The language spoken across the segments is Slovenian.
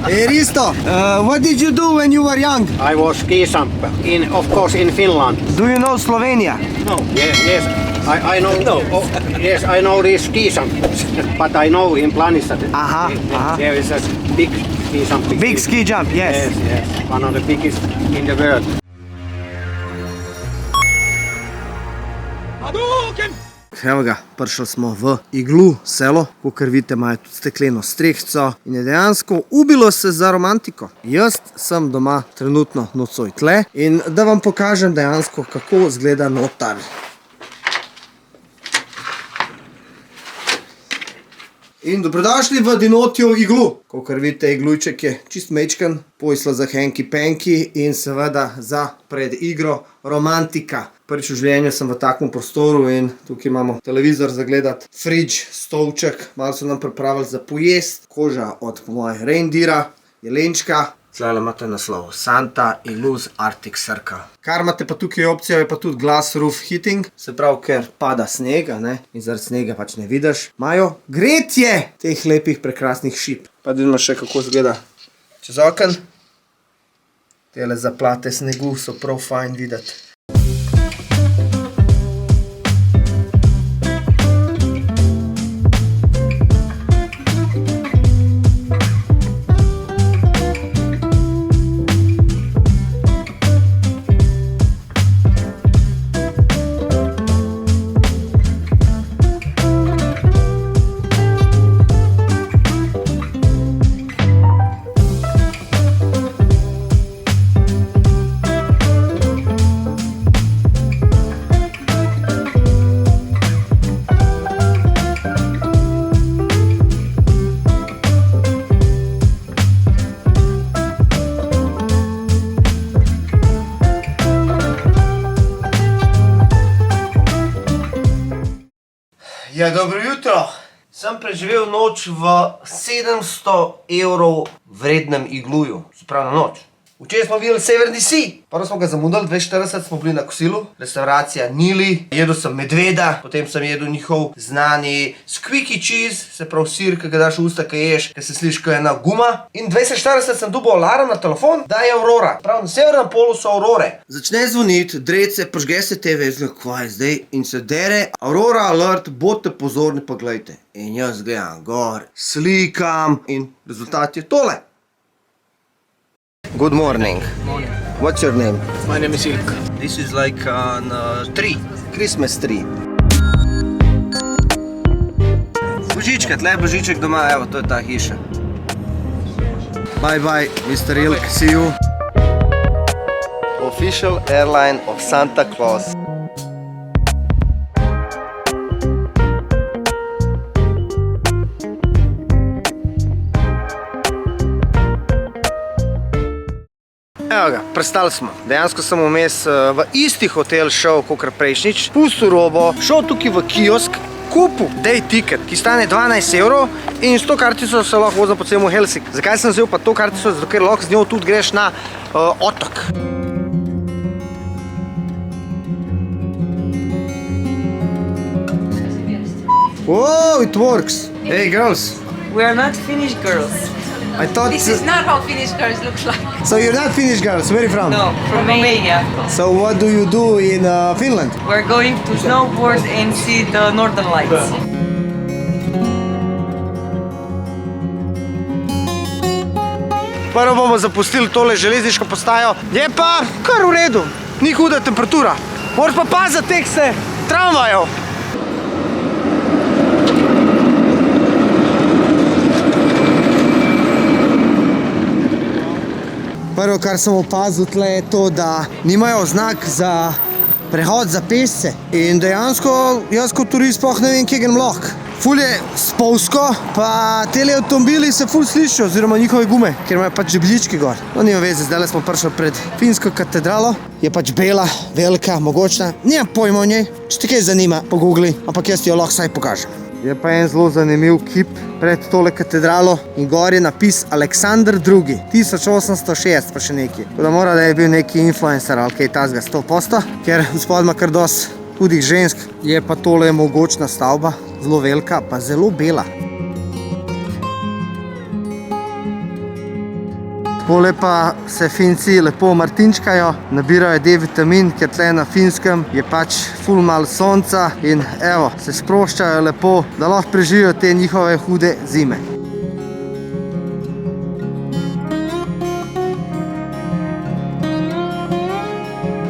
Hey Risto, what did you do when you were young? I was ski jumper, of course in Finland. Do you know Slovenia? No, yes, I know. No. Yes, I know these ski jumpers, but I know in Planissa there is a big ski jump. Big ski jump, yes. Yes, one of the biggest in the world. Evo ga, prišli smo v Iglu selo, kakor vidite, imajo tudi stekleno strehco in je dejansko ubilo se za romantiko. Jaz sem doma trenutno nocoj tle in da vam pokažem dejansko, kako izgleda notar. In dobrodošli v Dinotiju Iglu. Kakor vidite, iglujček je čist mečken, pojsla za henki-penki in seveda za pred igro romantika. Prvič v življenju sem v takem prostoru in tukaj imamo televizor za gledati, fridž, stolček, malo so nam pripravili za pojest, koža od po moje reindeera, jelenčka. Tlele imate naslov Santa Illuze Arctic Circle. Kar imate pa tukaj opcijo je pa tudi glass roof heating, se pravi, ker pada snega, ne, in zaradi snega pač ne vidiš. Imajo gretje teh lepih prekrasnih šip. Pa vidimo še kako izgleda čez oken. Tele zaplate snegu so prav fajn videti. Ja, dobro jutro. Sem preživel noč v 700 evrov vrednem igluju. Se pravi na noč. Včeraj smo videli Severni Sea. Prvo smo ga zamudili, 2:40 smo bili na kosilu. Restauracija Nili. Jedel sem medveda, potem sem jedel njihov znani squeaky cheese, se pravi sir, ki ga daš v usta, ki ješ, ki se sliši kot ena guma. In 20:40 sem dobil alarm na telefon, da je aurora. Prav, na severnem polu so aurore. Začne zvoniti, drece, požge se TV, zgleda, kva je zdaj, in se dere, aurora alert, bodite pozorni, pa gledajte. In jaz gledam gor, slikam in rezultat je tole. Good morning. Morning. What's your name? My name is Ilk. This is like a tree, Christmas tree. Božička, tle je božiček doma, evo, to je ta hiša. Bye bye, Mr. Ilk, see you. Official airline of Santa Claus. Evo ga, prestali smo. Dejansko sem vmes v isti hotel šel, kakor prejšnjič, pustil robo, šel tukaj v kiosk, kupil day ticket, ki stane 12 evrov in s to kartico se lahko vozim po celemu Helsinki. Zakaj sem vzel pa to kartico? Zato ker lahko z njo tudi greš na otok. Wow, it works. Hey girls. We are not Finnish girls. I thought This is not how Finnish girls look like. So you're not Finnish girls, where are you from? No, from Romania. So what do you do in Finland? We're going to snowboard and see the northern lights. Prvo bomo zapustili tole železniško postajo. Je pa kar v redu, ni huda temperatura. Moraš pa paziti teh se tramvajev. Prvo, kar sem opazil tle, je to, da nimajo znak za prehod za pešce. In dejansko, jaz kot turist sploh ne vem, kje grem lahko. Ful je spolsko, pa tele avtomobili se ful slišijo, oziroma njihove gume, ker imajo pač žebljički gor. No, nima veze, zdaj smo prišli pred finsko katedralo. Je pač bela, velika, mogočna. Nimam pojma o njej, če te kaj zanima, pogoogli, ampak jaz ti jo lahko saj pokažem. Je pa en zelo zanimiv kip pred tole katedralo in gor je napis Aleksandr II. 1806 pa še neki. Tako da mora, da je bil neki influencer ali kaj tazga 100%, ker gospod ima kar dosti hudih žensk. Je pa tole mogočna stavba, zelo velika, pa zelo bela. Takole pa se Finci lepo martinčkajo, nabirajo D-vitamin, ker tle na Finskem je pač ful malo sonca in evo, se sproščajo lepo, da lahko preživijo te njihove hude zime.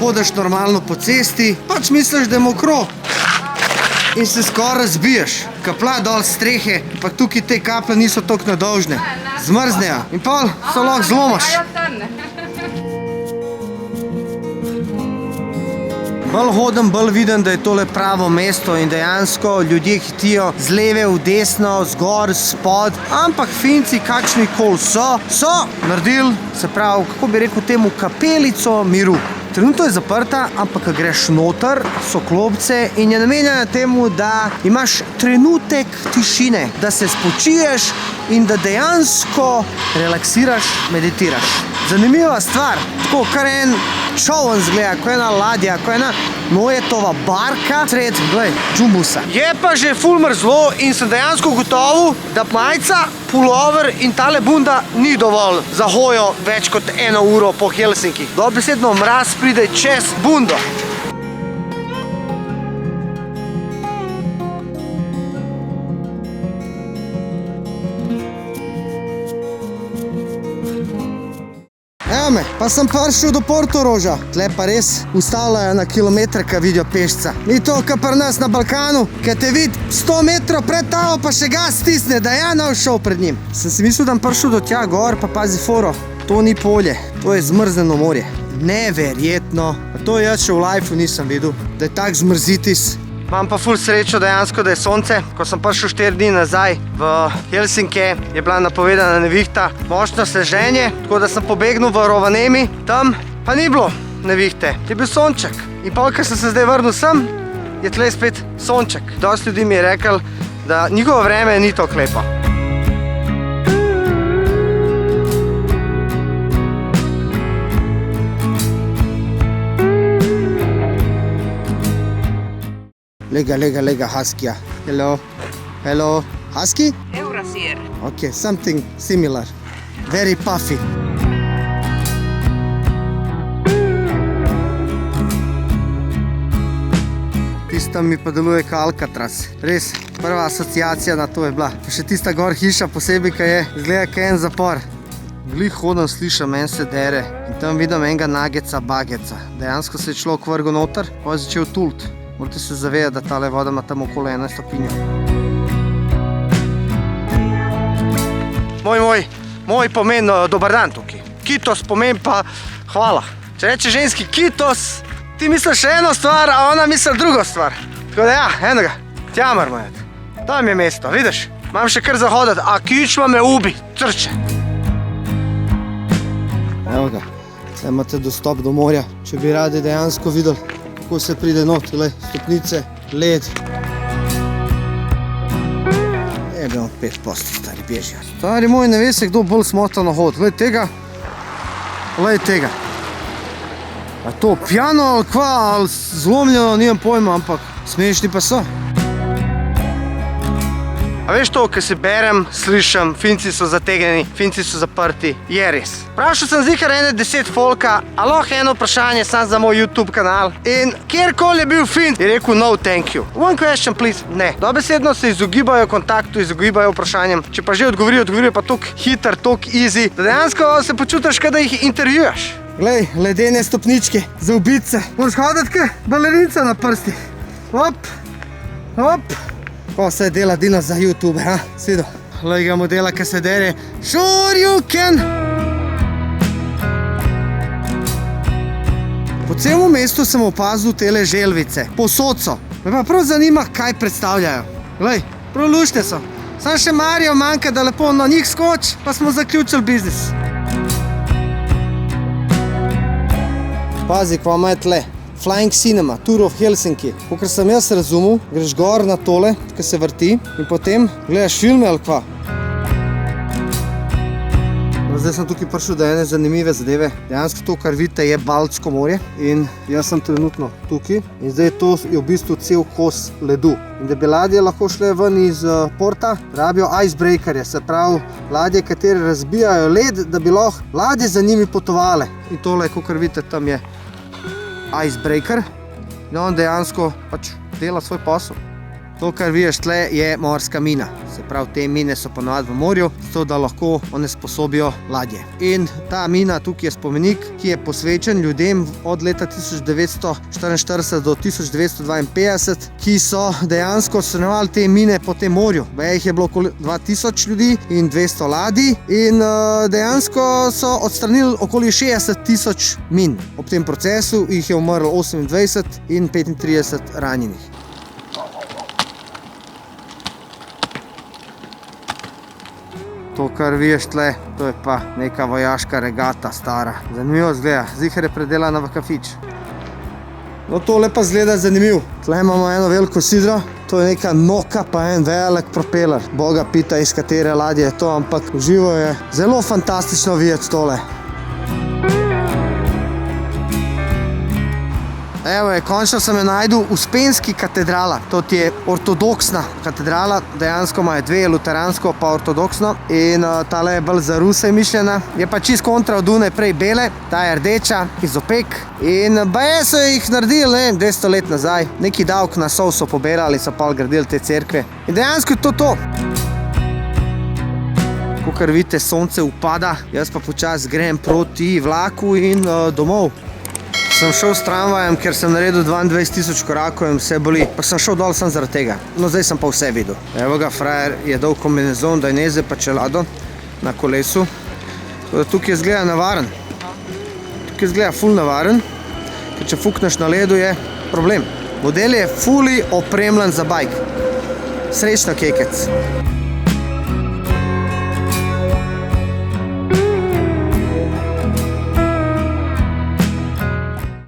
Hodeš normalno po cesti, pač misliš, da je mokro in se skoraj razbiješ. Kapla dol strehe, pa tukaj te kaple niso toliko nedolžne. Zmrznejo in pol se lahko zlomaš. Bolj hodim, bolj vidim, da je tole pravo mesto in dejansko ljudje hitijo z leve v desno, zgor, spod, ampak Finci kakšni kol so naredili, se pravi, kako bi rekel temu, kapelico miru. Trenutno je zaprta, ampak ko greš noter, so klopce in je namenjena temu, da imaš trenutek tišine, da se spočiješ in da dejansko relaksiraš, meditiraš. Zanimiva stvar, tako kar en čovn zgleda, ko ena ladja, ko ena Noetova barka sred, glej, džumbusa. Je pa že ful mrzlo in sem dejansko gotovil, da majica, pulover in tale bunda ni dovolj za hojo več kot 1 uro po Helsinki. Dobesedno mraz pride čez bundo. Evo me, pa sem prišel do Portoroža. Tle pa res ustavljajo na kilometre, ko vidijo pešca. Ni to, kar pri nas na Balkanu, ki te vidi 100 metrov pred tavo, pa še gas stisne, da je ne šel pred njim. Sem si mislil, da sem prišel do tja gor, pa pazi foro. To ni polje, to je zmrzneno morje. Neverjetno. To jaz še v lifeu nisem videl, da je tak zmrzitis. Imam pa ful srečo dejansko, da je sonce. Ko sem prišel 4 dni nazaj v Helsinke, je bila napovedana nevihta, močno sneženje, tako da sem pobegnil v Rovaniemi. Tam pa ni bilo nevihte, je bil sonček. In pol, ko sem se zdaj vrnil sem, je tle spet sonček. Dosti ljudi mi je rekel, da njihovo vreme ni tako lepo. Lega, Huskija. Hello. Husky? Eurasier. Okay, something similar. Very puffy. Tista mi pa deluje kot Alcatraz. Res, prva asociacija na to je bila. Pa še tista gor hiša posebej, ki je, izgleda kot en zapor. Glih hodam, slišam, en se dere in tam vidim enega nageca, bageca. Dejansko se je človek vrgel noter, pa je začel tult. Morate se zavedati, da tale voda ima tam okoli 1 stopinjo. Moj pomen dober dan tukaj. Kitos pomen pa hvala. Če reče ženski kitos, ti misliš eno stvar, a ona misli drugo stvar. Tako da ja, enega, tja moramo jeti. Tam je mesto, vidiš? Imam še kar zahodati, a kičma me ubi, trče. Evo ga, zdaj imate dostop do morja, če bi radi dejansko videli, kako se pride not, stopnice, led. Je bil 5 posti, stari bežijo. Stari moj, ne ve se, kdo bolj smotano hod. Glej tega. A to pjano ali kva, ali zlomljeno, nimam pojma, ampak smešni pa so. A veš to, ko se berem, slišam, Finci so zategnjeni, Finci so zaprti, je res. Vprašal sem zihar 10 folka, a lahko eno vprašanje sam za moj YouTube kanal. In kjerkoli je bil Fin, je rekel no thank you. One question please, ne. Dobesedno se izogibajo kontaktu, izogibajo vprašanjem. Če pa že odgovorijo pa tok hiter, tok easy, da dejansko se počutiš, kada jih intervjujaš. Glej, ledene stopničke za ubice. Moraš hoditi kaj balerinca na prsti. Hop. Ko se dela dino za YouTube, ha? Sido. Glej ga modela, ki se dere. Sure you can! Po celem mestu sem opazil tele želvice. Posod so. Me pa prav zanima, kaj predstavljajo. Glej, prav lušte so. Sam še Mario manjka, da lepo na njih skoč, pa smo zaključili biznis. Pazi, kva ima tle. Flying Cinema, Tour of Helsinki. Kakor sem jaz razumel, greš gor na tole, ki se vrti in potem gledaš filme ali kva. Zdaj sem tukaj prišel do ene zanimive zadeve. Dejansko to, kar vidite, je Baltsko morje in jaz sem trenutno tukaj in zdaj to je v bistvu cel kos ledu. In da bi ladje lahko šle ven iz porta, rabijo icebreakerje, se pravi ladje, katere razbijajo led, da bi lahko ladje za njimi potovale. In tole, kot vidite, tam je icebreaker in on dejansko pač dela svoj posel. To, kar vidiš tle, je morska mina. Se pravi, te mine so ponovadi v morju, zato da lahko onesposobijo ladje. In ta mina tukaj je spomenik, ki je posvečen ljudem od leta 1944 do 1952, ki so dejansko odstranjevali te mine po tem morju. Jih je bilo okoli 2000 ljudi in 200 ladij in dejansko so odstranili okoli 60 000 min. Ob tem procesu jih je umrlo 28 in 35 ranjenih. To, kar vidiš tle, to je pa neka vojaška regata stara. Zanimivo zgleda, ziher je predelana v kafič. No, tole pa zgleda zanimiv. Tle imamo eno veliko sidro, to je neka noka pa en velik propeler. Boga pita, iz katere ladje je to, ampak v živo je zelo fantastično videti tole. Evo je, končno sem jo najdel, Uspenski katedrala. To je ortodoksna katedrala, dejansko imajo dve, luteransko pa ortodoksno. In tale je bolj za Ruse mišljena. Je pa čist kontra od une prej bele, ta je rdeča, iz opek. In baje so jih naredili, 200 let nazaj. Neki davek na sol so poberali, so pa gradili te cerkve. In dejansko je to. Kakor vidite, sonce upada, jaz pa počasi grem proti vlaku in domov. Sem šel s tramvajem, ker sem naredil 22 000 korakov in vse boli. Pa sem šel dol sem zaradi tega. No, zdaj sem pa vse videl. Evo ga, frajer je dal kombinezon, dajneze pa čelado na kolesu. Tukaj izgleda navaren. Tukaj izgleda ful navaren. Ker če fukneš na ledu, je problem. Model je fully opremljen za bajk. Srečno, kekec.